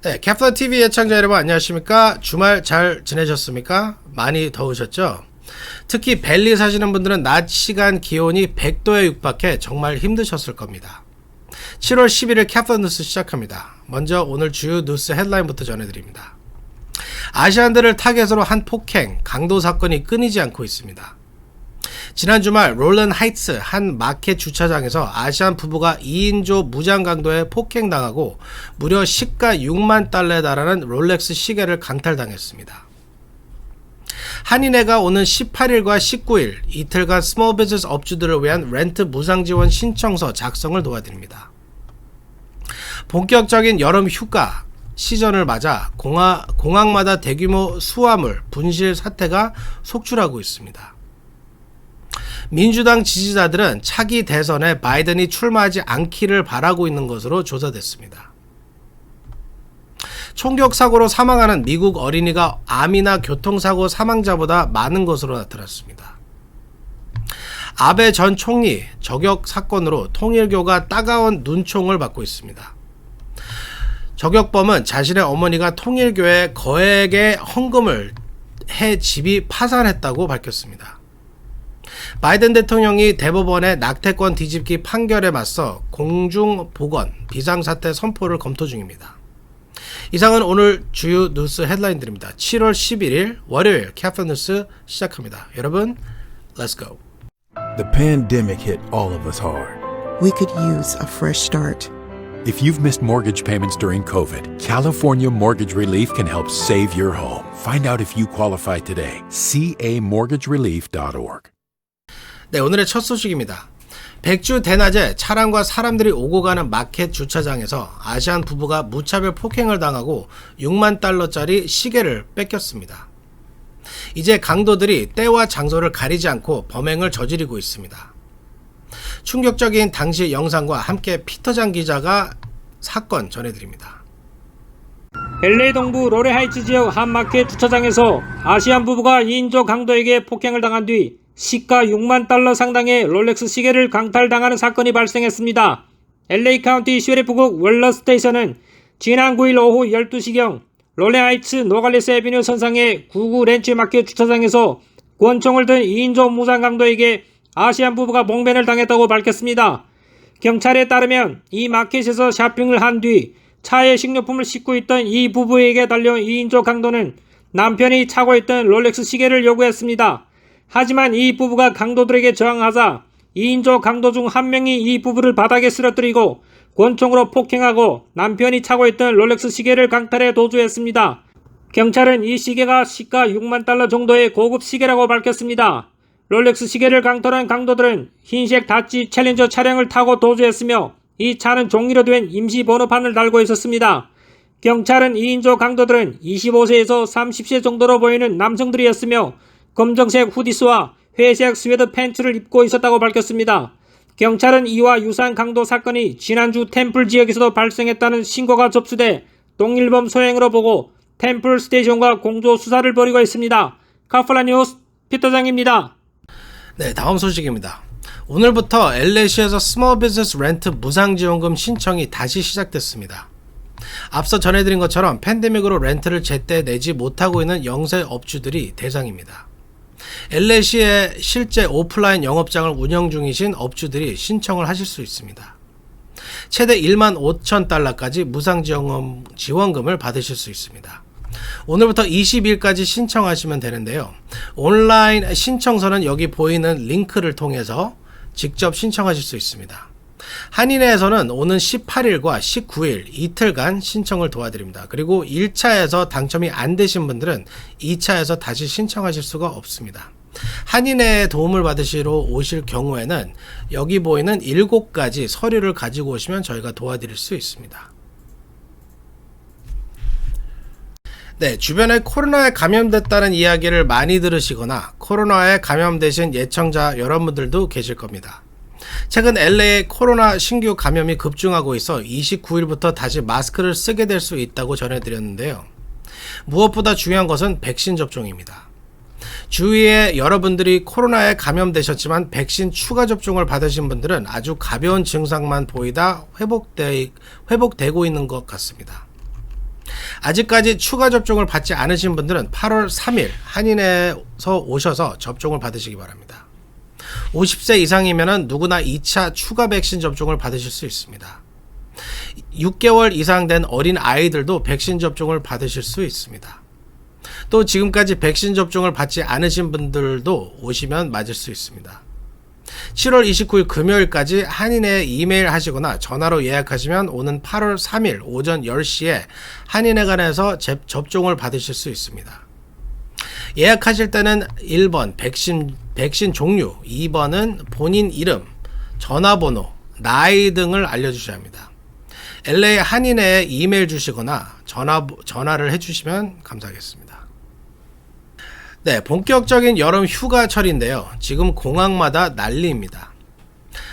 네, 케플러TV 애청자 여러분 안녕하십니까? 주말 잘 지내셨습니까? 많이 더우셨죠? 특히 벨리 사시는 분들은 낮 시간 기온이 100도에 육박해 정말 힘드셨을 겁니다. 7월 11일 케플러 뉴스 시작합니다. 먼저 오늘 주요 뉴스 헤드라인부터 전해드립니다. 아시안들을 타겟으로 한 폭행, 강도 사건이 끊이지 않고 있습니다. 지난 주말 롤런 하이츠 한 마켓 주차장에서 아시안 부부가 2인조 무장 강도에 폭행당하고 무려 시가 6만 달러에 달하는 롤렉스 시계를 강탈당했습니다. 한인회가 오는 18일과 19일 이틀간 스몰 비즈니스 업주들을 위한 렌트 무상 지원 신청서 작성을 도와드립니다. 본격적인 여름 휴가 시즌을 맞아 공항마다 대규모 수화물 분실 사태가 속출하고 있습니다. 민주당 지지자들은 차기 대선에 바이든이 출마하지 않기를 바라고 있는 것으로 조사됐습니다. 총격 사고로 사망하는 미국 어린이가 암이나 교통사고 사망자보다 많은 것으로 나타났습니다. 아베 전 총리 저격 사건으로 통일교가 따가운 눈총을 받고 있습니다. 저격범은 자신의 어머니가 통일교에 거액의 헌금을 해 집이 파산했다고 밝혔습니다. 바이든 대통령이 대법원의 낙태권 뒤집기 판결에 맞서 공중보건 비상사태 선포를 검토 중입니다. 이상은 오늘 주요 뉴스 헤드라인들입니다. 7월 11일 월요일 케플러 뉴스 시작합니다. 여러분, let's go. The pandemic hit all of us hard. We could use a fresh start. If you've missed mortgage payments during COVID, California Mortgage Relief can help save your home. Find out if you qualify today. camortgagerelief.org. 네, 오늘의 첫 소식입니다. 백주 대낮에 차량과 사람들이 오고 가는 마켓 주차장에서 아시안 부부가 무차별 폭행을 당하고 6만 달러짜리 시계를 뺏겼습니다. 이제 강도들이 때와 장소를 가리지 않고 범행을 저지르고 있습니다. 충격적인 당시 영상과 함께 피터장 기자가 사건 전해드립니다. LA 동부 로레하이츠 지역 한 마켓 주차장에서 아시안 부부가 2인조 강도에게 폭행을 당한 뒤 시가 6만 달러 상당의 롤렉스 시계를 강탈당하는 사건이 발생했습니다. LA 카운티 셰리프국 웰러 스테이션은 지난 9일 오후 12시경 로레하이츠 노갈리스 애비뉴 선상의 99 렌치 마켓 주차장에서 권총을 든 2인조 무장 강도에게 아시안 부부가 봉변을 당했다고 밝혔습니다. 경찰에 따르면 이 마켓에서 쇼핑을 한 뒤 차에 식료품을 싣고 있던 이 부부에게 달려온 2인조 강도는 남편이 차고 있던 롤렉스 시계를 요구했습니다. 하지만 이 부부가 강도들에게 저항하자 2인조 강도 중 한 명이 이 부부를 바닥에 쓰러뜨리고 권총으로 폭행하고 남편이 차고 있던 롤렉스 시계를 강탈해 도주했습니다. 경찰은 이 시계가 시가 6만 달러 정도의 고급 시계라고 밝혔습니다. 롤렉스 시계를 강탈한 강도들은 흰색 다치 챌린저 차량을 타고 도주했으며 이 차는 종이로 된 임시 번호판을 달고 있었습니다. 경찰은 2인조 강도들은 25세에서 30세 정도로 보이는 남성들이었으며 검정색 후디스와 회색 스웨드 팬츠를 입고 있었다고 밝혔습니다. 경찰은 이와 유사한 강도 사건이 지난주 템플 지역에서도 발생했다는 신고가 접수돼 동일범 소행으로 보고 템플 스테이션과 공조 수사를 벌이고 있습니다. 카플라 뉴스 피터장입니다. 네, 다음 소식입니다. 오늘부터 LA시에서 스몰 비즈니스 렌트 무상지원금 신청이 다시 시작됐습니다. 앞서 전해드린 것처럼 팬데믹으로 렌트를 제때 내지 못하고 있는 영세 업주들이 대상입니다. LA시에 실제 오프라인 영업장을 운영 중이신 업주들이 신청을 하실 수 있습니다. 최대 1만 5천 달러까지 무상지원금을 받으실 수 있습니다. 오늘부터 20일까지 신청하시면 되는데요. 온라인 신청서는 여기 보이는 링크를 통해서 직접 신청하실 수 있습니다. 한인회에서는 오는 18일과 19일 이틀간 신청을 도와드립니다. 그리고 1차에서 당첨이 안 되신 분들은 2차에서 다시 신청하실 수가 없습니다. 한인회의 도움을 받으시러 오실 경우에는 여기 보이는 7가지 서류를 가지고 오시면 저희가 도와드릴 수 있습니다. 네, 주변에 코로나에 감염됐다는 이야기를 많이 들으시거나 코로나에 감염되신 예청자 여러분들도 계실 겁니다. 최근 LA에 코로나 신규 감염이 급증하고 있어 29일부터 다시 마스크를 쓰게 될 수 있다고 전해드렸는데요. 무엇보다 중요한 것은 백신 접종입니다. 주위에 여러분들이 코로나에 감염되셨지만 백신 추가 접종을 받으신 분들은 아주 가벼운 증상만 보이다 회복되고 있는 것 같습니다. 아직까지 추가 접종을 받지 않으신 분들은 8월 3일 한인에서 오셔서 접종을 받으시기 바랍니다. 50세 이상이면 누구나 2차 추가 백신 접종을 받으실 수 있습니다. 6개월 이상 된 어린 아이들도 백신 접종을 받으실 수 있습니다. 또 지금까지 백신 접종을 받지 않으신 분들도 오시면 맞을 수 있습니다. 7월 29일 금요일까지 한인에 이메일 하시거나 전화로 예약하시면 오는 8월 3일 오전 10시에 한인회관에서 접종을 받으실 수 있습니다. 예약하실 때는 1번 백신 종류, 2번은 본인 이름, 전화번호, 나이 등을 알려주셔야 합니다. LA 한인회에 이메일 주시거나 전화를 해주시면 감사하겠습니다. 네, 본격적인 여름 휴가철인데요. 지금 공항마다 난리입니다.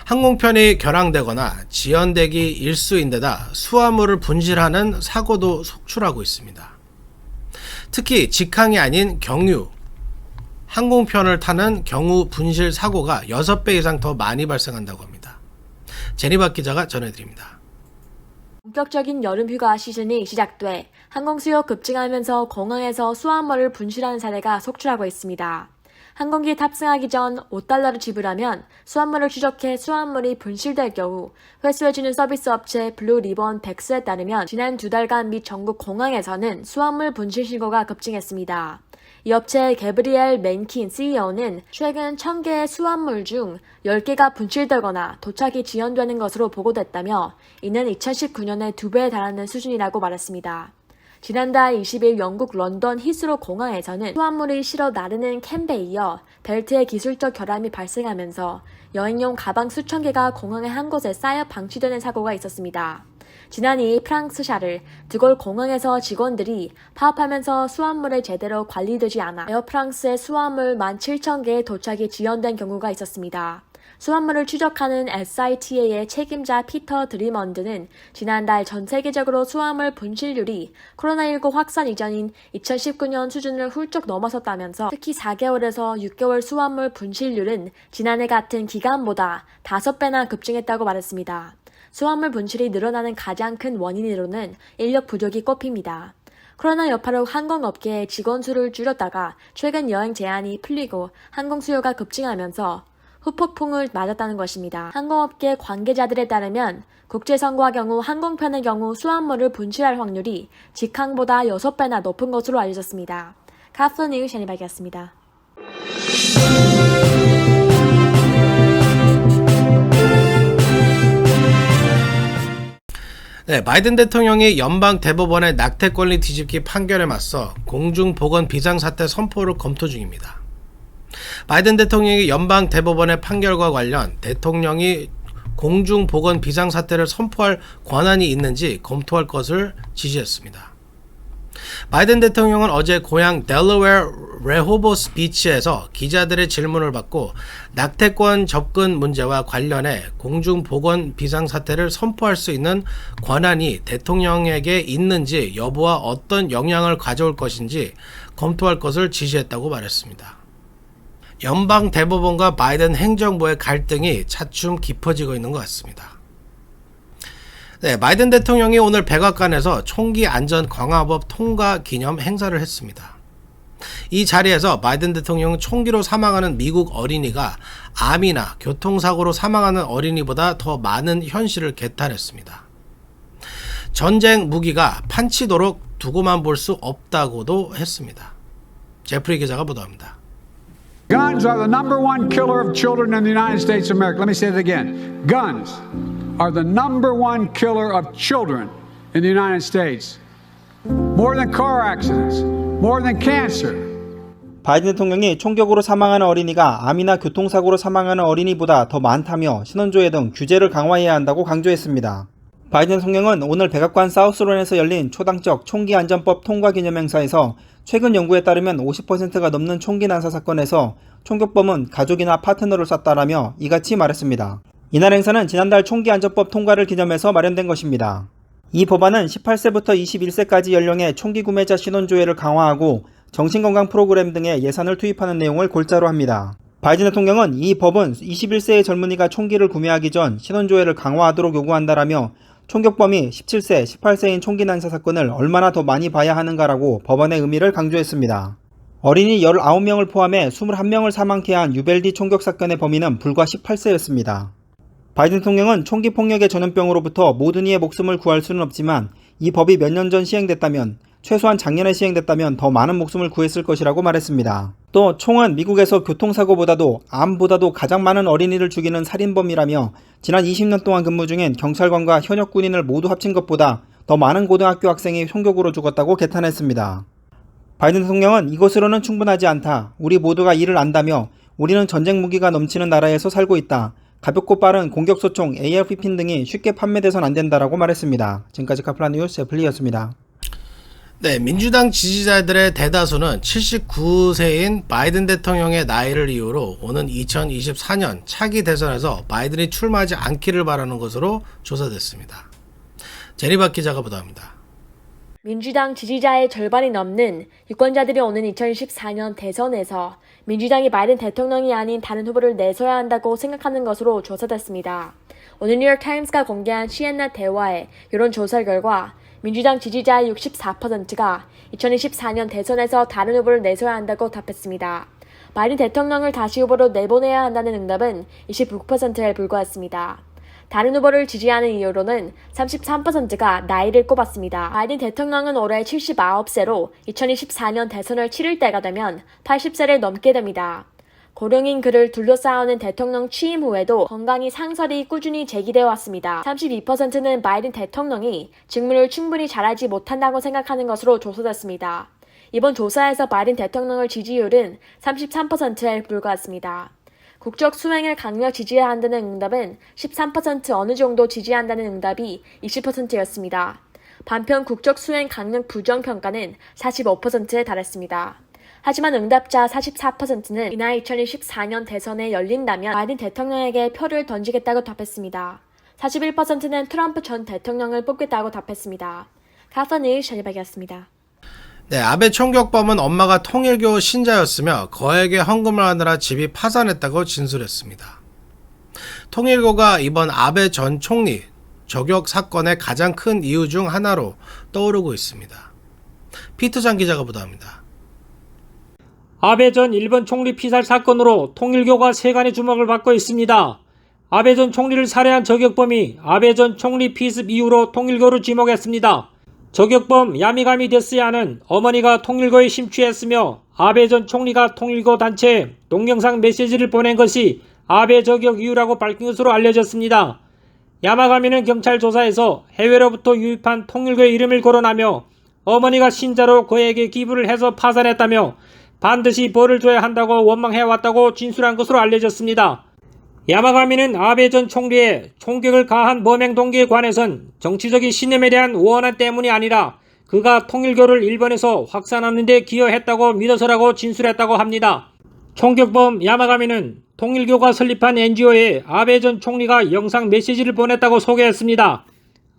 항공편이 결항되거나 지연되기 일수인데다 수화물을 분실하는 사고도 속출하고 있습니다. 특히 직항이 아닌 경유, 항공편을 타는 경우 분실 사고가 6배 이상 더 많이 발생한다고 합니다. 제니박 기자가 전해드립니다. 본격적인 여름 휴가 시즌이 시작돼 항공 수요 급증하면서 공항에서 수화물을 분실하는 사례가 속출하고 있습니다. 항공기 탑승하기 전 $5를 지불하면 수화물을 추적해 수화물이 분실될 경우 회수해주는 서비스 업체 블루리본 덱스에 따르면 지난 2달간 미 전국 공항에서는 수화물 분실 신고가 급증했습니다. 이 업체 게브리엘 맨킨 CEO는 최근 1000개의 수화물 중 10개가 분실되거나 도착이 지연되는 것으로 보고됐다며 이는 2019년에 2배에 달하는 수준이라고 말했습니다. 지난달 20일 영국 런던 히스로 공항에서는 수화물이 실어 나르는 캠베에 이어 벨트의 기술적 결함이 발생하면서 여행용 가방 수천 개가 공항의 한 곳에 쌓여 방치되는 사고가 있었습니다. 지난 2일 프랑스 샤를 드골 공항에서 직원들이 파업하면서 수화물이 제대로 관리되지 않아 에어프랑스의 수화물 17,000개의 도착이 지연된 경우가 있었습니다. 수화물을 추적하는 SITA의 책임자 피터 드리먼드는 지난달 전 세계적으로 수화물 분실률이 코로나19 확산 이전인 2019년 수준을 훌쩍 넘어섰다면서 특히 4개월에서 6개월 수화물 분실률은 지난해 같은 기간보다 5배나 급증했다고 말했습니다. 수화물 분실이 늘어나는 가장 큰 원인으로는 인력 부족이 꼽힙니다. 코로나 여파로 항공업계의 직원 수를 줄였다가 최근 여행 제한이 풀리고 항공 수요가 급증하면서 후폭풍을 맞았다는 것입니다. 항공업계 관계자들에 따르면 국제선과 경우 항공편의 경우 수화물을 분실할 확률이 직항보다 6배나 높은 것으로 알려졌습니다. 카플 뉴스 제니박이었습니다. 네, 바이든 대통령이 연방 대법원의 낙태 권리 뒤집기 판결에 맞서 공중보건 비상사태 선포를 검토 중입니다. 바이든 대통령이 연방 대법원의 판결과 관련 대통령이 공중보건 비상사태를 선포할 권한이 있는지 검토할 것을 지시했습니다. 바이든 대통령은 어제 고향 델러웨어 레호보스 비치에서 기자들의 질문을 받고 낙태권 접근 문제와 관련해 공중보건 비상사태를 선포할 수 있는 권한이 대통령에게 있는지 여부와 어떤 영향을 가져올 것인지 검토할 것을 지시했다고 말했습니다. 연방 대법원과 바이든 행정부의 갈등이 차츰 깊어지고 있는 것 같습니다. 네, 바이든 대통령이 오늘 백악관에서 총기 안전 강화법 통과 기념 행사를 했습니다. 이 자리에서 바이든 대통령은 총기로 사망하는 미국 어린이가 암이나 교통사고로 사망하는 어린이보다 더 많은 현실을 개탄했습니다. 전쟁 무기가 판치도록 두고만 볼 수 없다고도 했습니다. 제프리 기자가 보도합니다. Guns are the number one killer of children in the United States of America. Let me say it again. Guns are the number one killer of children in the United States. More than car accidents, more than cancer. 바이든 대통령이 총격으로 사망하는 어린이가 암이나 교통사고로 사망하는 어린이보다 더 많다며 신원조회 등 규제를 강화해야 한다고 강조했습니다. 바이든 대통령은 오늘 백악관 사우스론에서 열린 초당적 총기안전법 통과 기념행사에서 최근 연구에 따르면 50%가 넘는 총기 난사 사건에서 총격범은 가족이나 파트너를 쐈다라며 이같이 말했습니다. 이날 행사는 지난달 총기안전법 통과를 기념해서 마련된 것입니다. 이 법안은 18세부터 21세까지 연령의 총기 구매자 신원조회를 강화하고 정신건강 프로그램 등에 예산을 투입하는 내용을 골자로 합니다. 바이든 대통령은 이 법은 21세의 젊은이가 총기를 구매하기 전 신원조회를 강화하도록 요구한다라며 총격범이 17세, 18세인 총기 난사 사건을 얼마나 더 많이 봐야 하는가라고 법안의 의미를 강조했습니다. 어린이 19명을 포함해 21명을 사망케 한 유벨디 총격 사건의 범인은 불과 18세였습니다. 바이든 대통령은 총기 폭력의 전염병으로부터 모든 이의 목숨을 구할 수는 없지만 이 법이 몇 년 전 시행됐다면, 최소한 작년에 시행됐다면 더 많은 목숨을 구했을 것이라고 말했습니다. 또 총은 미국에서 교통사고보다도 암보다도 가장 많은 어린이를 죽이는 살인범이라며 지난 20년 동안 근무 중인 경찰관과 현역 군인을 모두 합친 것보다 더 많은 고등학교 학생이 총격으로 죽었다고 개탄했습니다. 바이든 대통령은 이것으로는 충분하지 않다. 우리 모두가 이를 안다며 우리는 전쟁 무기가 넘치는 나라에서 살고 있다. 가볍고 빠른 공격소총 AR-15 등이 쉽게 판매돼선 안 된다라고 말했습니다. 지금까지 카플라 뉴스 애플리였습니다. 네, 민주당 지지자들의 대다수는 79세인 바이든 대통령의 나이를 이유로 오는 2024년 차기 대선에서 바이든이 출마하지 않기를 바라는 것으로 조사됐습니다. 제리박 기자가 보도합니다. 민주당 지지자의 절반이 넘는 유권자들이 오는 2014년 대선에서 민주당이 바이든 대통령이 아닌 다른 후보를 내서야 한다고 생각하는 것으로 조사됐습니다. 오늘 뉴욕타임스가 공개한 CNN 대화의 여론조사 결과 민주당 지지자의 64%가 2024년 대선에서 다른 후보를 내서야 한다고 답했습니다. 바이든 대통령을 다시 후보로 내보내야 한다는 응답은 29%에 불과했습니다. 다른 후보를 지지하는 이유로는 33%가 나이를 꼽았습니다. 바이든 대통령은 올해 79세로 2024년 대선을 치를 때가 되면 80세를 넘게 됩니다. 고령인 그를 둘러싸오는 대통령 취임 후에도 건강이 상설이 꾸준히 제기되어 왔습니다. 32%는 바이든 대통령이 직무를 충분히 잘하지 못한다고 생각하는 것으로 조사됐습니다. 이번 조사에서 바이든 대통령의 지지율은 33%에 불과했습니다. 국적 수행을 강력 지지해야 한다는 응답은 13% 어느 정도 지지한다는 응답이 20%였습니다. 반편 국적 수행 강력 부정평가는 45%에 달했습니다. 하지만 응답자 44%는 이날 2024년 대선에 열린다면 바이든 대통령에게 표를 던지겠다고 답했습니다. 41%는 트럼프 전 대통령을 뽑겠다고 답했습니다. 카플라 뉴스 전희박이었습니다. 네, 아베 총격범은 엄마가 통일교 신자였으며 거액의 헌금을 하느라 집이 파산했다고 진술했습니다. 통일교가 이번 아베 전 총리 저격 사건의 가장 큰 이유 중 하나로 떠오르고 있습니다. 피터장 기자가 보도합니다. 아베 전 일본 총리 피살 사건으로 통일교가 세간의 주목을 받고 있습니다. 아베 전 총리를 살해한 저격범이 아베 전 총리 피습 이후로 통일교를 지목했습니다. 저격범 야미가미 데스야는 어머니가 통일교에 심취했으며 아베 전 총리가 통일교 단체에 동영상 메시지를 보낸 것이 아베 저격 이유라고 밝힌 것으로 알려졌습니다. 야마가미는 경찰 조사에서 해외로부터 유입한 통일교의 이름을 거론하며 어머니가 신자로 그에게 기부를 해서 파산했다며 반드시 벌을 줘야 한다고 원망해왔다고 진술한 것으로 알려졌습니다. 야마가미는 아베 전 총리의 총격을 가한 범행 동기에 관해선 정치적인 신념에 대한 원한 때문이 아니라 그가 통일교를 일본에서 확산하는 데 기여했다고 믿어서라고 진술했다고 합니다. 총격범 야마가미는 통일교가 설립한 NGO에 아베 전 총리가 영상 메시지를 보냈다고 소개했습니다.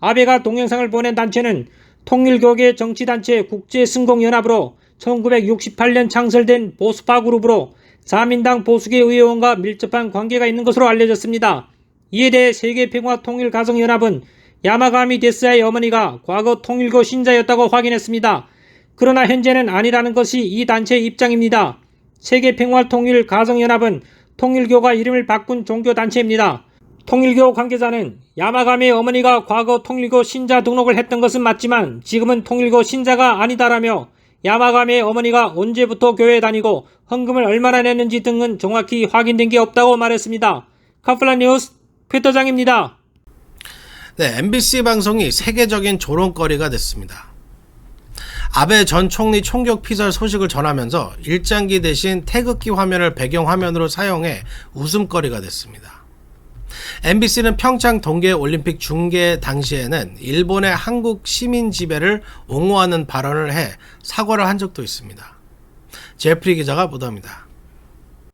아베가 동영상을 보낸 단체는 통일교계 정치단체 국제승공연합으로 1968년 창설된 보수파 그룹으로 자민당 보수계 의원과 밀접한 관계가 있는 것으로 알려졌습니다. 이에 대해 세계평화통일가정연합은 야마가미 데스야의 어머니가 과거 통일교 신자였다고 확인했습니다. 그러나 현재는 아니라는 것이 이 단체의 입장입니다. 세계평화통일가정연합은 통일교가 이름을 바꾼 종교단체입니다. 통일교 관계자는 야마가미의 어머니가 과거 통일교 신자 등록을 했던 것은 맞지만 지금은 통일교 신자가 아니다라며 야마가미의 어머니가 언제부터 교회에 다니고 헌금을 얼마나 냈는지 등은 정확히 확인된 게 없다고 말했습니다. 카플라 뉴스 피터장입니다. 네, MBC 방송이 세계적인 조롱거리가 됐습니다. 아베 전 총리 총격 피살 소식을 전하면서 일장기 대신 태극기 화면을 배경화면으로 사용해 웃음거리가 됐습니다. MBC는 평창 동계올림픽 중계 당시에는 일본의 한국 시민 지배를 옹호하는 발언을 해 사과를 한 적도 있습니다. 제프리 기자가 보도합니다.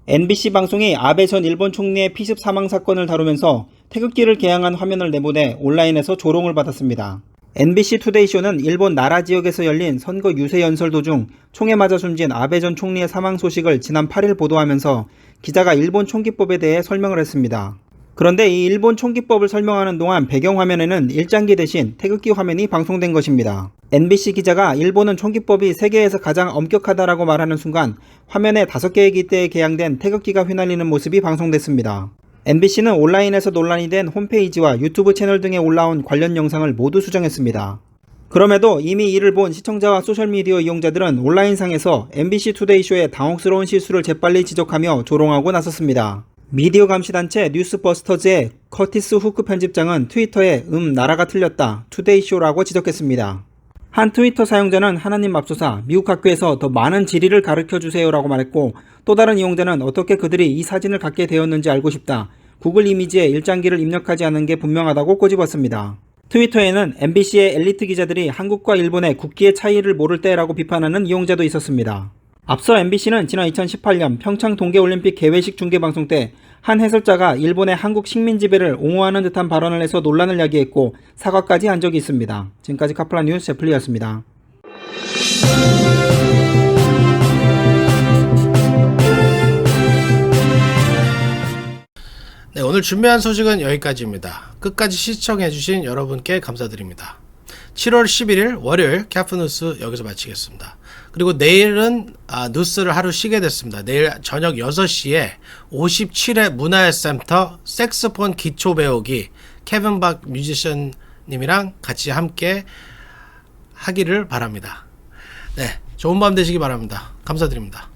NBC 방송이 아베 전 일본 총리의 피습 사망 사건을 다루면서 태극기를 개양한 화면을 내보내 온라인에서 조롱을 받았습니다. NBC 투데이쇼는 일본 나라 지역에서 열린 선거 유세 연설 도중 총에 맞아 숨진 아베 전 총리의 사망 소식을 지난 8일 보도하면서 기자가 일본 총기법에 대해 설명을 했습니다. 그런데 이 일본 총기법을 설명하는 동안 배경화면에는 일장기 대신 태극기 화면이 방송된 것입니다. NBC 기자가 일본은 총기법이 세계에서 가장 엄격하다라고 말하는 순간 화면에 5개의 기대에 개양된 태극기가 휘날리는 모습이 방송됐습니다. NBC는 온라인에서 논란이 된 홈페이지와 유튜브 채널 등에 올라온 관련 영상을 모두 수정했습니다. 그럼에도 이미 이를 본 시청자와 소셜미디어 이용자들은 온라인상에서 MBC 투데이쇼의 당혹스러운 실수를 재빨리 지적하며 조롱하고 나섰습니다. 미디어 감시단체 뉴스버스터즈의 커티스 후크 편집장은 트위터에 나라가 틀렸다, 투데이쇼라고 지적했습니다. 한 트위터 사용자는 하나님 맙소사, 미국 학교에서 더 많은 지리를 가르쳐주세요 라고 말했고, 또 다른 이용자는 어떻게 그들이 이 사진을 갖게 되었는지 알고 싶다, 구글 이미지에 일장기를 입력하지 않은 게 분명하다고 꼬집었습니다. 트위터에는 MBC의 엘리트 기자들이 한국과 일본의 국기의 차이를 모를 때라고 비판하는 이용자도 있었습니다. 앞서 MBC는 지난 2018년 평창 동계올림픽 개회식 중계방송 때 한 해설자가 일본의 한국 식민 지배를 옹호하는 듯한 발언을 해서 논란을 야기했고 사과까지 한 적이 있습니다. 지금까지 카플라 뉴스 제플리였습니다. 네, 오늘 준비한 소식은 여기까지입니다. 끝까지 시청해주신 여러분께 감사드립니다. 7월 11일 월요일 캐프뉴스 여기서 마치겠습니다. 그리고 내일은 뉴스를 하루 쉬게 됐습니다. 내일 저녁 6시에 57회 문화예센터 색소폰 기초 배우기 케빈 박 뮤지션님이랑 같이 함께 하기를 바랍니다. 네, 좋은 밤 되시기 바랍니다. 감사드립니다.